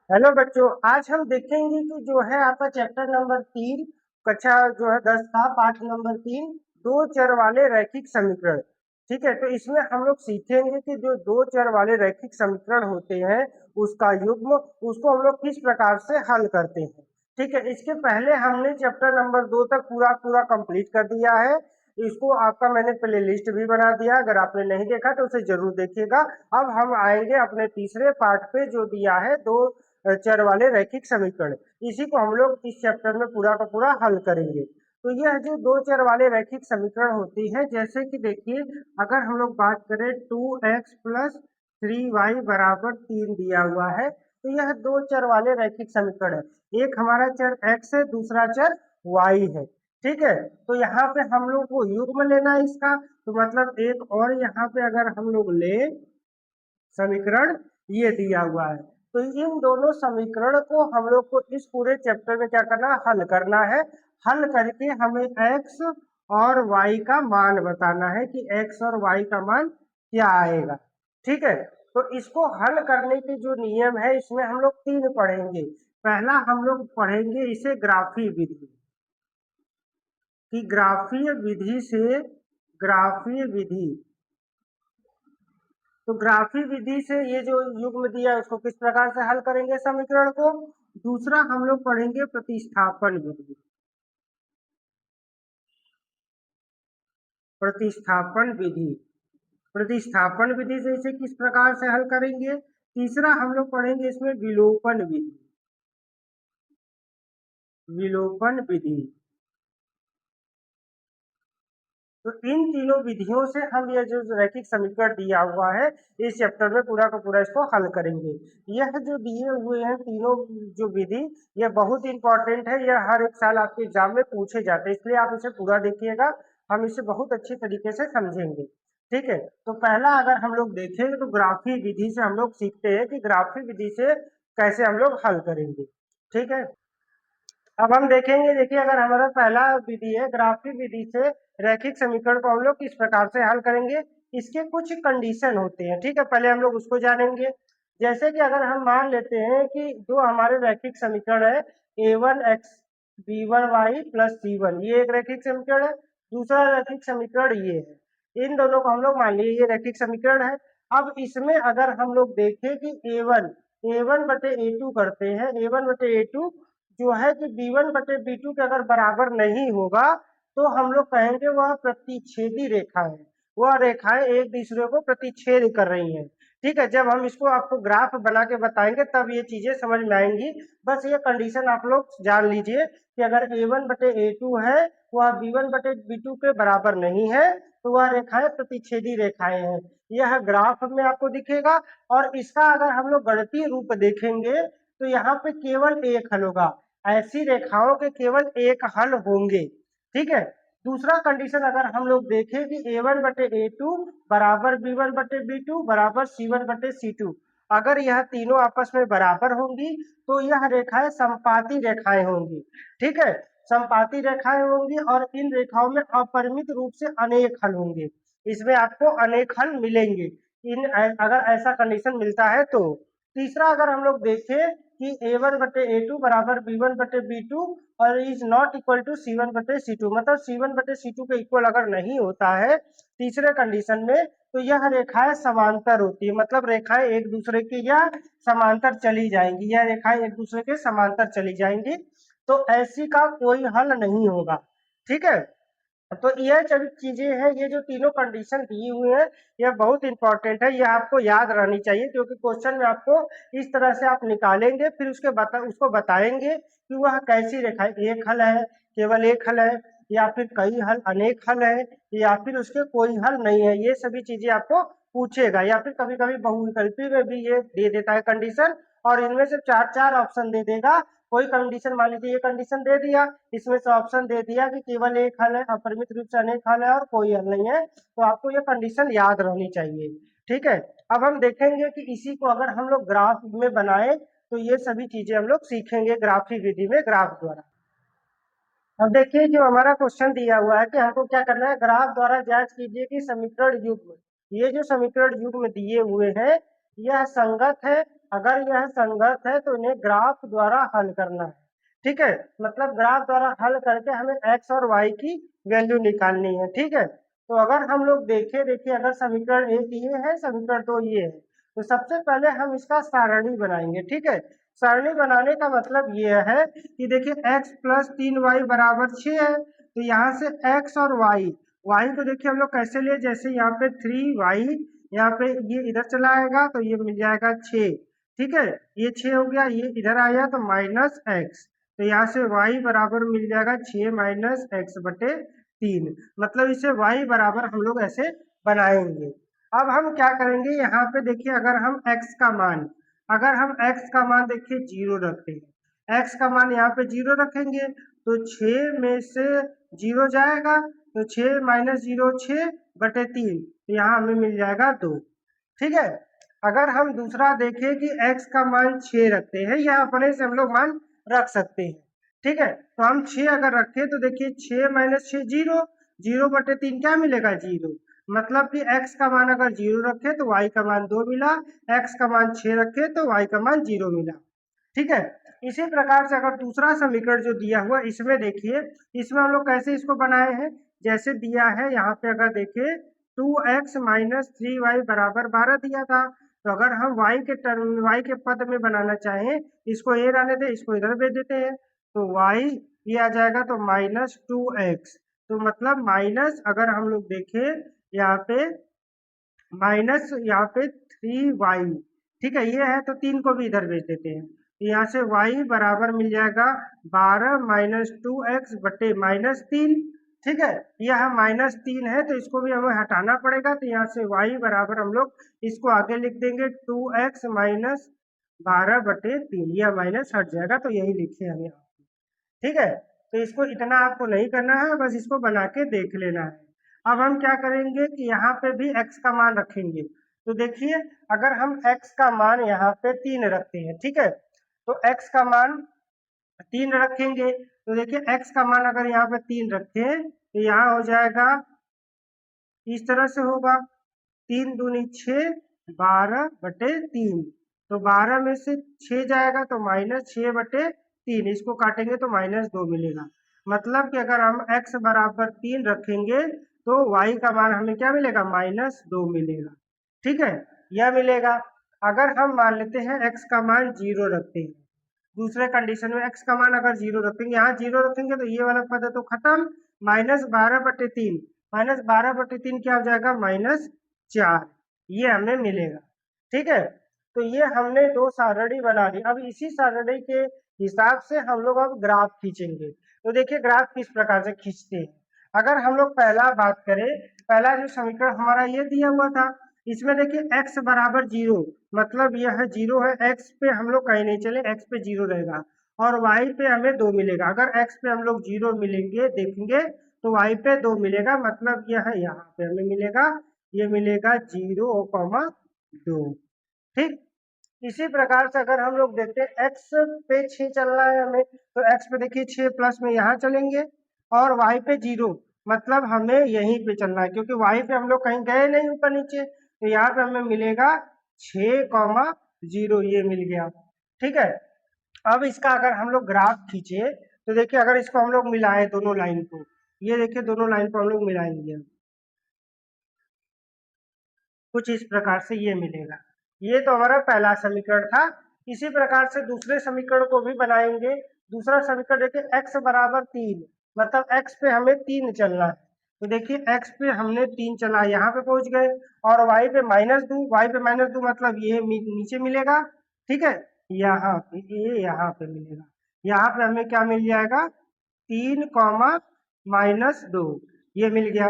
Hello बच्चों, आज हम देखेंगे कि जो है आपका चैप्टर नंबर 3 कक्षा जो है 10 का पाठ नंबर 3 दो चर वाले रैखिक समीकरण। ठीक है, तो इसमें हम लोग सीखेंगे कि जो दो चर वाले रैखिक समीकरण होते हैं उसका युग्म उसको हम लोग किस प्रकार से हल करते हैं। ठीक है, इसके पहले हमने चैप्टर नंबर 2 तक पूरा पूरा कंप्लीट कर दिया है। इसको आपका मैंने प्ले लिस्ट भी बना दिया, अगर आपने नहीं देखा तो उसे जरूर देखिएगा। अब हम आएंगे अपने तीसरे पार्ट पे जो दिया है दो चर वाले रैखिक समीकरण। इसी को हम लोग इस चैप्टर में पूरा का पूरा हल करेंगे। तो यह जो दो चर वाले रैखिक समीकरण होती है, जैसे कि देखिए, अगर हम लोग बात करें 2x प्लस 3y बराबर 3 दिया हुआ है, तो यह दो चर वाले रैखिक समीकरण है। एक हमारा चर x है, दूसरा चर y है। ठीक है, तो यहाँ पे हम लोग को युग्म लेना है इसका, तो मतलब एक और यहाँ पे अगर हम लोग ले समीकरण ये दिया हुआ है, तो इन दोनों समीकरण को हम लोग को इस पूरे चैप्टर में क्या करना है, हल करना है। हल करके हमें x और y का मान बताना है कि x और y का मान क्या आएगा। ठीक है, तो इसको हल करने के जो नियम है इसमें हम लोग तीन पढ़ेंगे। पहला हम लोग पढ़ेंगे इसे ग्राफी विधि, कि ग्राफीय विधि से ग्राफीय विधि तो ग्राफी विधि से ये जो युग्म दिया है उसको किस प्रकार से हल करेंगे समीकरण को। दूसरा हम लोग पढ़ेंगे प्रतिस्थापन विधि। प्रतिस्थापन विधि प्रतिस्थापन विधि से इसे किस प्रकार से हल करेंगे। तीसरा हम लोग पढ़ेंगे इसमें विलोपन विधि। विलोपन विधि, तो इन तीनों विधियों से हम यह जो रैखिक समीकरण दिया हुआ है इस चैप्टर में पूरा का पूरा इसको हल करेंगे। यह जो दिए हुए हैं तीनों जो विधि, यह बहुत इंपॉर्टेंट है, यह हर एक साल आपके एग्जाम में पूछे जाते हैं, इसलिए आप इसे पूरा देखिएगा, हम इसे बहुत अच्छी तरीके से समझेंगे। ठीक है, तो पहला अगर हम लोग देखेंगे तो ग्राफी विधि से हम लोग सीखते हैं कि ग्राफी विधि से कैसे हम लोग हल करेंगे। ठीक है, अब हम देखेंगे, देखिए अगर हमारा पहला विधि है ग्राफी विधि से रैखिक समीकरण को हम लोग किस प्रकार से हल करेंगे। इसके कुछ कंडीशन होते हैं, ठीक है, पहले हम लोग उसको जानेंगे। जैसे कि अगर हम मान लेते हैं कि जो हमारे रैखिक समीकरण है a1x b1y प्लस c1, ये एक रैखिक समीकरण है। दूसरा रैखिक समीकरण ये है, इन दोनों को हम लोग मान लिए ये रैखिक समीकरण है। अब इसमें अगर हम लोग देखें कि a1 बटे a2 करते हैं, a1 बटे a2 जो है कि b1 बटे b2 के अगर बराबर नहीं होगा तो हम लोग कहेंगे वह प्रतिच्छेदी रेखा है, वह रेखाएं एक दूसरे को प्रतिच्छेद कर रही हैं। ठीक है, जब हम इसको आपको ग्राफ बना के बताएंगे तब ये चीजें समझ में आएंगी। बस ये कंडीशन आप लोग जान लीजिए कि अगर a1 बटे a2 है वह b1 बटे b2 के बराबर नहीं है तो वह रेखाएं प्रतिच्छेदी रेखाएं हैं। यह ग्राफ में आपको दिखेगा, और इसका अगर हम लोग गणितीय रूप देखेंगे तो यहाँ पे केवल एक हल होगा, ऐसी रेखाओं के केवल एक हल होंगे। ठीक है, दूसरा कंडीशन अगर हम लोग देखें कि a1 बटे a2 बराबर b1 बटे b2 बराबर c1 बटे c2, अगर यह तीनों आपस में बराबर होंगी तो यह रेखाएं संपाती रेखाएं होंगी। ठीक है, संपाती रेखाएं होंगी और इन रेखाओं में अपरिमित रूप से अनेक हल होंगे, इसमें आपको अनेक हल मिलेंगे इन अगर ऐसा कंडीशन मिलता है तो। तीसरा अगर हम लोग देखें कि a1 बटे a2 बराबर b1 बटे b2 और is not equal to c1 बटे c2, मतलब c1 बटे c2 के इक्वल अगर नहीं होता है तीसरे कंडीशन में, तो यह रेखाएं समांतर होती है, मतलब रेखाएं एक दूसरे की या समांतर चली जाएंगी, यह रेखाएं एक दूसरे के समांतर चली जाएंगी, तो ऐसी का कोई हल नहीं होगा। ठीक है, तो यह सभी चीजें हैं, ये जो तीनों कंडीशन दी हुई है यह बहुत इंपॉर्टेंट है, यह आपको याद रहनी चाहिए, क्योंकि क्वेश्चन में आपको इस तरह से आप निकालेंगे फिर उसको बताएंगे कि वह कैसी रेखा है, एक हल है, केवल एक हल है, या फिर कई हल अनेक हल है, या फिर उसके कोई हल नहीं है, ये सभी चीजें आपको पूछेगा। या फिर कभी कभी बहुविकल्पी में भी ये दे देता है कंडीशन, और इनमें से चार चार ऑप्शन दे देगा। कोई कंडीशन मान लीजिए ये कंडीशन दे दिया, इसमें से ऑप्शन दे दिया कि केवल एक हल है, अपरिमित रूप से अनेक हल है और कोई हल नहीं है, तो आपको ये कंडीशन याद रहनी चाहिए। ठीक है, अब हम देखेंगे कि इसी को अगर हम लोग ग्राफ में बनाए तो ये सभी चीजें हम लोग सीखेंगे ग्राफी विधि में ग्राफ द्वारा। अब देखिए जो हमारा क्वेश्चन दिया हुआ है कि हमको क्या करना है, ग्राफ द्वारा जांच कीजिए कि समीकरण युग्म, ये जो समीकरण युग्म दिए हुए हैं यह संगत है अगर यह संगत है तो इन्हें ग्राफ द्वारा हल करना है। ठीक है, मतलब ग्राफ द्वारा हल करके हमें x और y की वैल्यू निकालनी है। ठीक है, तो अगर हम लोग देखिए अगर समीकरण एक ये है, समीकरण दो ये है, तो सबसे पहले हम इसका सारणी बनाएंगे। ठीक है, सारणी बनाने का मतलब ये है कि देखिए x प्लस 3y बराबर 6 है, तो यहाँ से x और y को देखिए हम लोग कैसे लिए, जैसे यहाँ पे 3y, यहाँ पे ये इधर चला आएगा तो ये मिल जाएगा 6। ठीक है, ये 6 हो गया, ये इधर आया तो माइनस एक्स, तो यहाँ से y बराबर मिल जाएगा 6 माइनस एक्स बटे 3। मतलब इसे y बराबर हम लोग ऐसे बनाएंगे। अब हम क्या करेंगे, यहाँ पे देखिए अगर हम x का मान, अगर हम x का मान देखिए 0 रखते हैं, x का मान यहाँ पे 0 रखेंगे तो 6 में से 0 जाएगा, तो 6 माइनस 0 6 बटे 3, तो यहाँ हमें मिल जाएगा 2। ठीक है, अगर हम दूसरा देखें कि x का मान 6 रखते हैं, या अपने से हम लोग मान रख सकते हैं। ठीक है, तो हम 6 अगर रखें तो देखिए 6 माइनस 6 0, 0 बटे 3 क्या मिलेगा 0। मतलब कि x का मान अगर 0 रखे तो y का मान 2 मिला, x का मान 6 रखे तो y का मान 0 मिला। ठीक है, इसी प्रकार से अगर दूसरा समीकरण जो दिया हुआ इसमें देखिए, इसमें हम लोग कैसे इसको बनाए हैं, जैसे दिया है यहाँ पे अगर देखें 2x माइनस 3y बराबर 12 दिया था, तो अगर हम y के पद में बनाना चाहें, इसको ए रहने दे, इसको इधर भेज देते हैं, तो y ये आ जाएगा तो माइनस 2x, तो मतलब माइनस अगर हम लोग देखें यहाँ पे माइनस यहाँ पे 3y। ठीक है, ये है तो 3 को भी इधर भेज देते हैं, तो यहाँ से y बराबर मिल जाएगा 12 माइनस 2x बटे माइनस 3। ठीक है, यह -3 है तो इसको भी हमें हटाना पड़ेगा, तो यहाँ से y बराबर हम लोग इसको आगे लिख देंगे 2x माइनस 12 बटे 3, यह माइनस हट जाएगा, तो यही लिखे हम यहाँ। ठीक है, तो इसको इतना आपको नहीं करना है, बस इसको बना के देख लेना है। अब हम क्या करेंगे कि यहाँ पे भी x का मान रखेंगे, तो देखिए अगर हम x का मान यहाँ पे 3 रखते हैं, ठीक है, तो x का मान 3 रखेंगे, तो देखिए x का मान अगर यहाँ पे 3 रखें तो यहाँ हो जाएगा इस तरह से होगा, 3 दूनी 6, 12 बटे 3, तो 12 में से 6 जाएगा तो -6/3, इसको काटेंगे तो -2 मिलेगा। मतलब कि अगर हम x बराबर 3 रखेंगे तो y का मान हमें क्या मिलेगा, -2 मिलेगा। ठीक है, यह मिलेगा। अगर हम मान लेते हैं x का मान 0 रखते हैं, दूसरे कंडीशन में x का मान अगर 0 रखेंगे, यहाँ 0 रखेंगे तो ये वाला पद है तो खत्म, -12/3, -12/3 क्या हो जाएगा, -4, ये हमें मिलेगा। ठीक है, तो ये हमने दो सारणी बना ली। अब इसी सारणी के हिसाब से हम लोग अब ग्राफ खींचेंगे। तो देखिए ग्राफ किस प्रकार से खींचते हैं। अगर हम लोग पहला बात करें, पहला जो समीकरण हमारा ये दिया हुआ था, इसमें देखिए x बराबर 0, मतलब यह 0 है, x पे हम लोग कहीं नहीं चले, x पे 0 रहेगा, और y पे हमें 2 मिलेगा। अगर x पे हम लोग 0 मिलेंगे देखेंगे तो y पे 2 मिलेगा, मतलब यह यहाँ पे हमें मिलेगा, ये मिलेगा 0,2। ठीक, इसी प्रकार से अगर हम लोग देखते हैं x पे 6 चलना है हमें, तो x पे देखिए 6 प्लस में यहाँ चलेंगे, और y पे 0, मतलब हमें यहीं पे चलना है, क्योंकि y पे हम लोग कहीं गए नहीं ऊपर नीचे, तो यहाँ पे हमें मिलेगा 6,0, ये मिल गया। ठीक है, अब इसका अगर हम लोग ग्राफ खींचे तो देखिए अगर इसको हम लोग मिलाए दोनों लाइन को, ये देखिए दोनों लाइन को हम लोग मिलाएंगे, कुछ इस प्रकार से ये मिलेगा। ये तो हमारा पहला समीकरण था। इसी प्रकार से दूसरे समीकरण को भी बनाएंगे। दूसरा समीकरण देखिए x बराबर 3, मतलब x पे हमें 3 चलना है, तो देखिए x पे हमने 3 चला, यहाँ पे पहुंच गए, और y पे -2, y पे -2 मतलब ये नीचे मिलेगा। ठीक है, यहाँ पे ये यहाँ पे मिलेगा, यहाँ पे हमें क्या मिल जाएगा, 3,-2, ये मिल गया।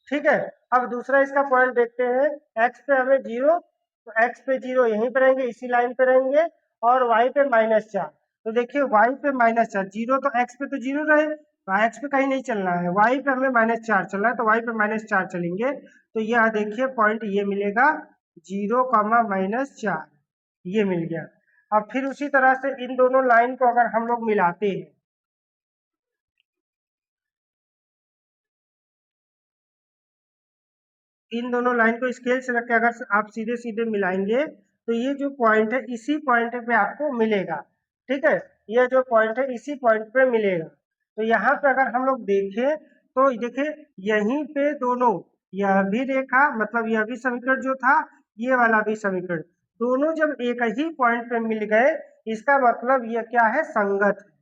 ठीक है, अब दूसरा इसका पॉइंट देखते हैं, x पे हमें 0, तो x पे 0 यहीं पे रहेंगे, इसी लाइन पे रहेंगे, और y पे -4, तो देखिए y पे -4, 0 तो x पे तो 0 रहे, x पे कहीं नहीं चलना है, y पे हमें -4 चलना है, तो y पे -4 चलेंगे, तो यह देखिए पॉइंट ये मिलेगा 0,-4, ये मिल गया। अब फिर उसी तरह से इन दोनों लाइन को अगर हम लोग मिलाते हैं, इन दोनों लाइन को स्केल से रख के अगर आप सीधे सीधे मिलाएंगे तो ये जो पॉइंट है इसी पॉइंट पे आपको मिलेगा। ठीक है, ये जो पॉइंट है इसी पॉइंट पे मिलेगा। तो यहाँ पे अगर हम लोग देखें तो देखिए यहीं पे दोनों, यह भी रेखा मतलब यह भी समीकरण जो था, ये वाला भी समीकरण, दोनों जब एक ही पॉइंट पे मिल गए, इसका मतलब यह क्या है, संगत है।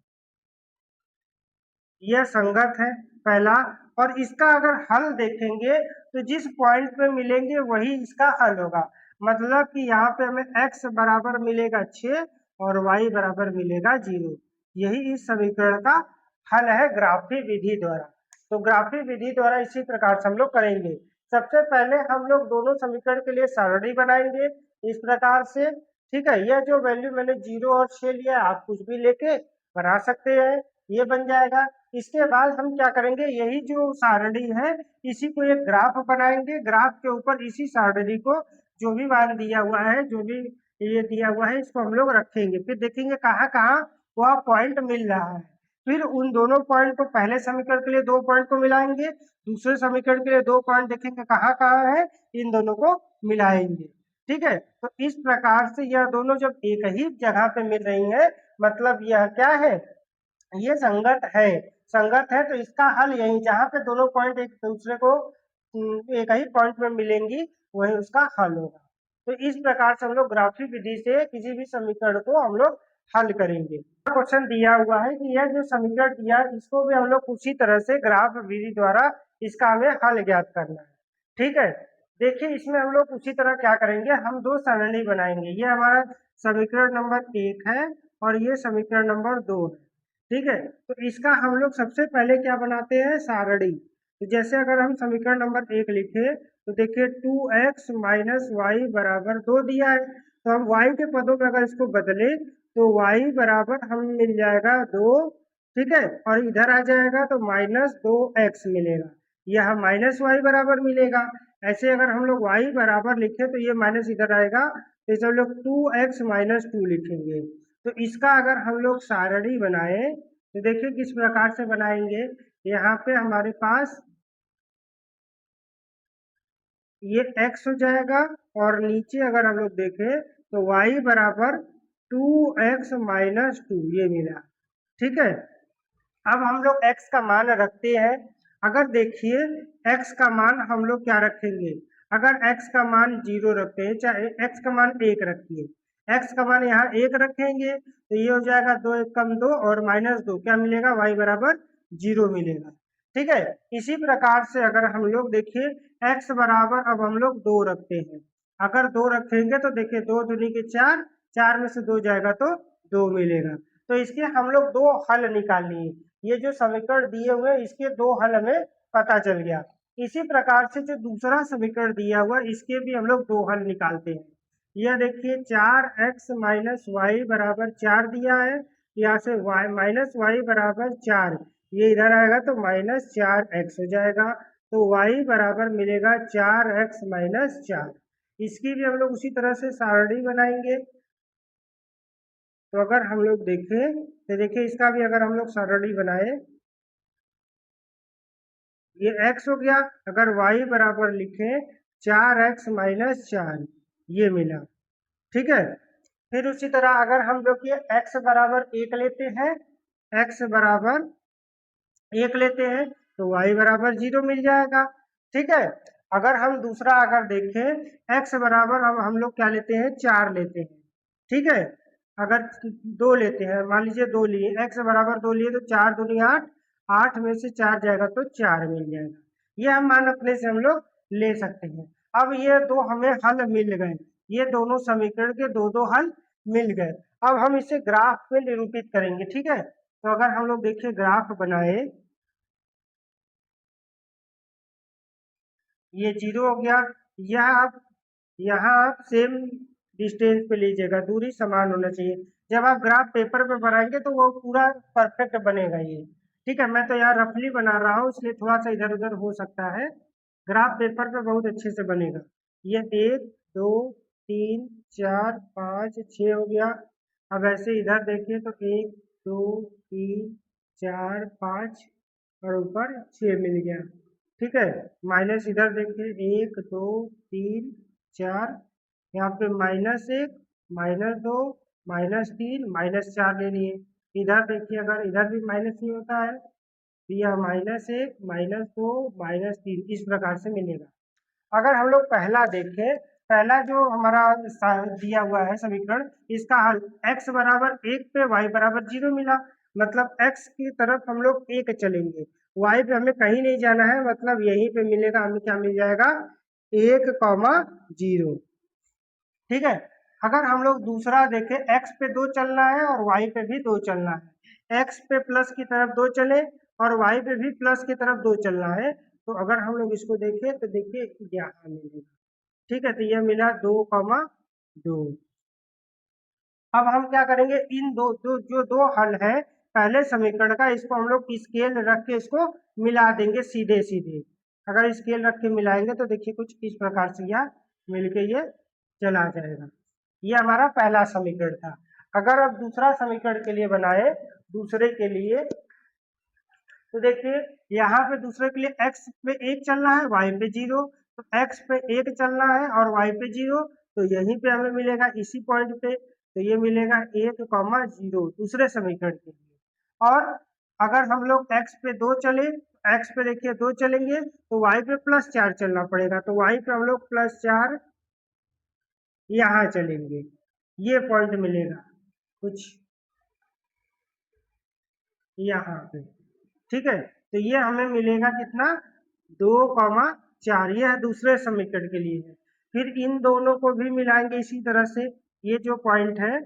यह संगत है पहला। और इसका अगर हल देखेंगे तो जिस पॉइंट पे मिलेंगे वही इसका हल होगा। मतलब कि यहाँ पे हमें x बराबर मिलेगा 6 और y बराबर मिलेगा 0। यही इस समीकरण का हल है ग्राफी विधि द्वारा। तो ग्राफी विधि द्वारा इसी प्रकार से हम लोग करेंगे। सबसे पहले हम लोग दोनों समीकरण के लिए सारणी बनाएंगे इस प्रकार से। ठीक है, यह जो वैल्यू मैंने 0 और 6 लिया, आप कुछ भी लेके बना सकते हैं, ये बन जाएगा। इसके बाद हम क्या करेंगे, यही जो सारणी है इसी को एक ग्राफ बनाएंगे। ग्राफ के ऊपर इसी सारणी को जो भी मान दिया हुआ है, जो भी ये दिया हुआ है, इसको हम लोग रखेंगे। फिर देखेंगे कहाँ कहाँ वह पॉइंट मिल रहा है। फिर उन दोनों पॉइंट को, पहले समीकरण के लिए 2 पॉइंट को मिलाएंगे, दूसरे समीकरण के लिए 2 पॉइंट देखेंगे कहाँ कहाँ है, इन दोनों को मिलाएंगे। ठीक है, तो इस प्रकार से यह दोनों जब एक ही जगह पे मिल रही है, मतलब यह क्या है, ये संगत है। संगत है तो इसका हल यही, जहां पे दोनों पॉइंट एक दूसरे को एक ही पॉइंट में मिलेंगी वही उसका हल होगा। तो इस प्रकार से हम लोग ग्राफी विधि से किसी भी समीकरण को हम लोग हल करेंगे। क्वेश्चन दिया हुआ है कि यह जो समीकरण दिया है इसको भी हम लोग उसी तरह से ग्राफ विधि द्वारा इसका हमें हल ज्ञात करना है। ठीक है, देखिए इसमें हम लोग उसी तरह क्या करेंगे, हम 2 सारणी बनाएंगे। ये हमारा समीकरण नंबर 1 है और ये समीकरण नंबर 2 है। ठीक है, तो इसका हम लोग सबसे पहले क्या बनाते हैं, सारणी। तो जैसे अगर हम समीकरण नंबर 1 लिखे तो देखिए 2x माइनस वाई बराबर 2 दिया है, तो हम y के पदों में अगर इसको बदले तो y बराबर हम मिल जाएगा 2। ठीक है, और इधर आ जाएगा तो -2x मिलेगा, यह माइनस वाई बराबर मिलेगा। ऐसे अगर हम लोग y बराबर लिखे तो ये माइनस इधर आएगा, तो इसे हम लोग 2x माइनस 2 लिखेंगे। तो इसका अगर हम लोग सारणी बनाए तो देखिए किस प्रकार से बनाएंगे। यहाँ पे हमारे पास ये x हो जाएगा और नीचे अगर हम लोग देखें तो y बराबर 2x माइनस 2 ये मिला। ठीक है, अब हम लोग x का मान रखते हैं। अगर देखिए x का मान हम लोग क्या रखेंगे, अगर x का मान 0 रखते हैं, चाहे x का मान 1 रखिए, x का मान यहाँ 1 रखेंगे तो ये हो जाएगा 2 1 कम 2 और -2 क्या मिलेगा, y बराबर 0 मिलेगा। ठीक है, इसी प्रकार से अगर हम लोग देखिए x बराबर अब हम लोग 2 रखते हैं, अगर 2 रखेंगे तो देखिए 2 दूनी के 4, 4 में से 2 जाएगा तो 2 मिलेगा। तो इसके हम लोग 2 हल निकाल लिए। ये जो समीकरण दिए हुए इसके 2 हल हमें पता चल गया। इसी प्रकार से जो दूसरा समीकरण दिया हुआ इसके भी हम लोग 2 हल निकालते हैं। यह देखिए 4x माइनस वाई बराबर 4 दिया है, यहाँ से y माइनस वाई बराबर 4, ये इधर आएगा तो -4x हो जाएगा। तो y बराबर मिलेगा 4x माइनस 4। इसकी भी हम लोग उसी तरह से सारणी बनाएंगे। तो अगर हम लोग देखें तो देखिए इसका भी अगर हम लोग सारणी बनाए, ये x हो गया, अगर y बराबर लिखें 4x माइनस 4 ये मिला। ठीक है, फिर उसी तरह अगर हम लोग ये x बराबर 1 लेते हैं, x बराबर 1 लेते हैं तो y बराबर 0 मिल जाएगा। ठीक है, अगर हम दूसरा अगर देखें x बराबर अब हम लोग क्या लेते हैं, 4 लेते हैं। ठीक है, अगर 2 लेते हैं, मान लीजिए 2 लिए, x बराबर 2 लिए तो 4 दूनी 8, 8 में से 4 जाएगा तो 4 मिल जाएगा। ये हम मान अपने से हम लोग ले सकते हैं। अब ये दो हमें हल मिल गए, ये दोनों समीकरण के दो दो हल मिल गए। अब हम इसे ग्राफ में निरूपित करेंगे। ठीक है, तो अगर हम लोग देखिए ग्राफ बनाए, ये 0 हो गया, यहाँ आप सेम डिस्टेंस पे लीजिएगा, दूरी समान होना चाहिए। जब आप ग्राफ पेपर पे बनाएंगे तो वो पूरा परफेक्ट बनेगा ये। ठीक है, मैं तो यहाँ रफली बना रहा हूँ इसलिए थोड़ा सा इधर उधर हो सकता है, ग्राफ पेपर पे बहुत अच्छे से बनेगा। ये 1 2 3 4 5 6 हो गया। अब ऐसे इधर देखिए तो 1 2 3 4 5 और ऊपर 6 मिल गया। ठीक है, माइनस इधर देखिए 1 2 3 4 यहाँ पे -1, -2, -3, -4 ले लिए। इधर देखिए अगर इधर भी माइनस ही होता है तो यह -1, -2, -3 इस प्रकार से मिलेगा। अगर हम लोग पहला देखें, पहला जो हमारा दिया हुआ है समीकरण, इसका हल x बराबर 1 पे y बराबर 0 मिला, मतलब x की तरफ हम लोग 1 चलेंगे, y पे हमें कहीं नहीं जाना है, मतलब यहीं पे मिलेगा, हमें क्या मिल जाएगा 1,0। ठीक है। अगर हम लोग दूसरा देखें, x पे 2 चलना है और y पे भी 2 चलना है, x पे प्लस की तरफ 2 चले और y पे भी प्लस की तरफ 2 चलना है, तो अगर हम लोग इसको देखें तो देखिए यहाँ मिलेगा। ठीक है, तो ये मिला 2,2। अब हम क्या करेंगे, इन दो हल है पहले समीकरण का, इसको हम लोग स्केल रख के इसको मिला देंगे सीधे सीधे। अगर स्केल रख के मिलाएंगे तो देखिए कुछ इस प्रकार से यह मिलके ये चला जाएगा। ये हमारा पहला समीकरण था। अगर अब दूसरा समीकरण के लिए बनाए, दूसरे के लिए, तो देखिए यहाँ पे दूसरे के लिए x पे 1 चलना है, y पे 0, तो x पे 1 चलना है और y पे 0, तो यहीं पे हमें मिलेगा इसी पॉइंट पे, तो ये मिलेगा 1,0 दूसरे समीकरण के लिए। और अगर हम लोग x पे 2 चले, x पे देखिए 2 चलेंगे तो y पे +4 चलना पड़ेगा, तो y पे हम लोग +4 यहाँ चलेंगे, ये पॉइंट मिलेगा कुछ यहाँ पे। ठीक है, तो ये हमें मिलेगा कितना 2,4, ये है दूसरे समीकरण के लिए है। फिर इन दोनों को भी मिलाएंगे इसी तरह से, ये जो पॉइंट है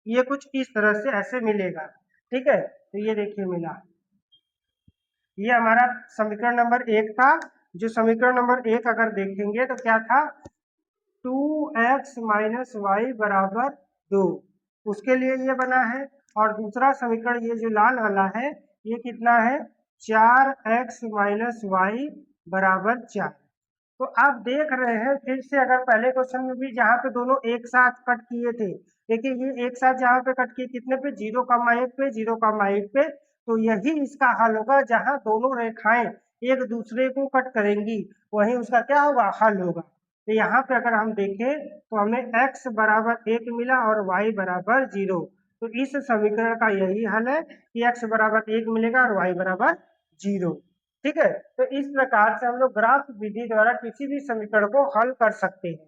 ये कुछ इस तरह से ऐसे मिलेगा। ठीक है, तो ये देखिए मिला, ये हमारा समीकरण नंबर 1 था। जो समीकरण नंबर 1 अगर देखेंगे तो क्या था, 2x - y बराबर 2, उसके लिए ये बना है। और दूसरा समीकरण ये जो लाल वाला है ये कितना है, 4x - y बराबर 4। तो आप देख रहे हैं फिर से, अगर पहले क्वेश्चन में भी जहाँ पे दोनों एक साथ कट किए थे, देखिए ये एक साथ जहाँ पे कट किए कितने पे, 0,1 पे, 0,1 पे, तो यही इसका हल होगा। जहाँ दोनों रेखाएं एक दूसरे को कट करेंगी वही उसका क्या होगा, हल होगा। तो यहाँ पे अगर हम देखें तो हमें x बराबर 1 मिला और y बराबर 0, तो इस समीकरण का यही हल है कि x बराबर 1 मिलेगा और y बराबर 0। ठीक है, तो इस प्रकार से हम लोग ग्राफ विधि द्वारा किसी भी समीकरण को हल कर सकते हैं।